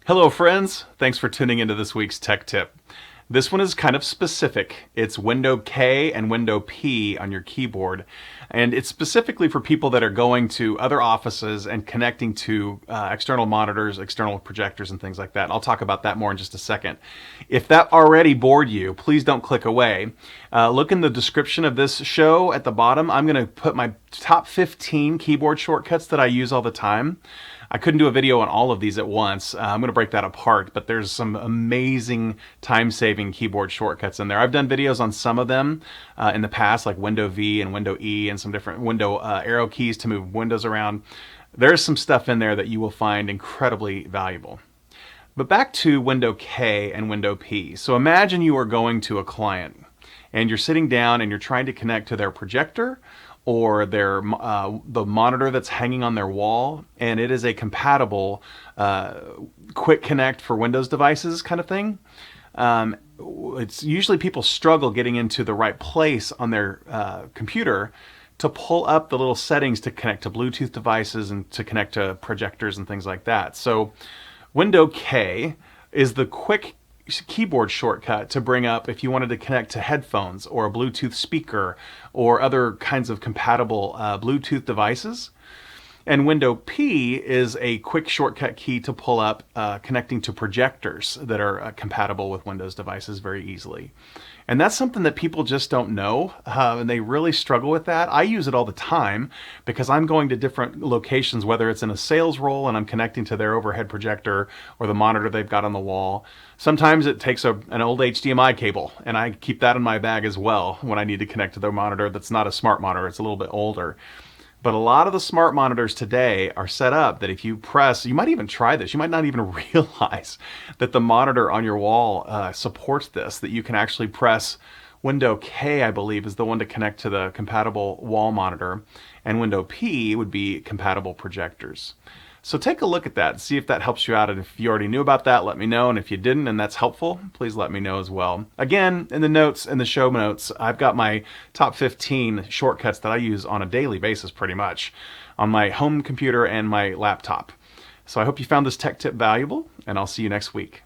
Hello friends, thanks for tuning into this week's tech tip. This one is kind of specific. It's Window K and Window P on your keyboard, and it's specifically for people that are going to other offices and connecting to external monitors, external projectors, and things like that. I'll talk about that more in just a second. If that already bored you, please don't click away. Look in the description of this show at the bottom. I'm going to put my top 15 keyboard shortcuts that I use all the time. I couldn't do a video on all of these at once. I'm going to break that apart, but there's some amazing time-saving keyboard shortcuts in there. I've done videos on some of them in the past, like Window V and Window E and some different window arrow keys to move windows around. There's some stuff in there that you will find incredibly valuable. But back to Window K and Window P. So imagine you are going to a client and you're sitting down and you're trying to connect to their projector or their the monitor that's hanging on their wall, and it is a compatible quick connect for Windows devices kind of thing. It's usually people struggle getting into the right place on their computer to pull up the little settings to connect to Bluetooth devices and to connect to projectors and things like that. So Window K is the quick keyboard shortcut to bring up if you wanted to connect to headphones or a Bluetooth speaker or other kinds of compatible Bluetooth devices. And Window P is a quick shortcut key to pull up connecting to projectors that are compatible with Windows devices very easily. And that's something that people just don't know, and they really struggle with that. I use it all the time because I'm going to different locations, whether it's in a sales role and I'm connecting to their overhead projector or the monitor they've got on the wall. Sometimes it takes an old HDMI cable, and I keep that in my bag as well when I need to connect to their monitor that's not a smart monitor, it's a little bit older. But a lot of the smart monitors today are set up that if you press, you might even try this, you might not even realize that the monitor on your wall supports this, that you can actually press Window K, I believe, is the one to connect to the compatible wall monitor, and Window P would be compatible projectors. So take a look at that and see if that helps you out. And if you already knew about that, let me know. And if you didn't and that's helpful, please let me know as well. Again, in the notes, in the show notes, I've got my top 15 shortcuts that I use on a daily basis pretty much on my home computer and my laptop. So I hope you found this tech tip valuable, and I'll see you next week.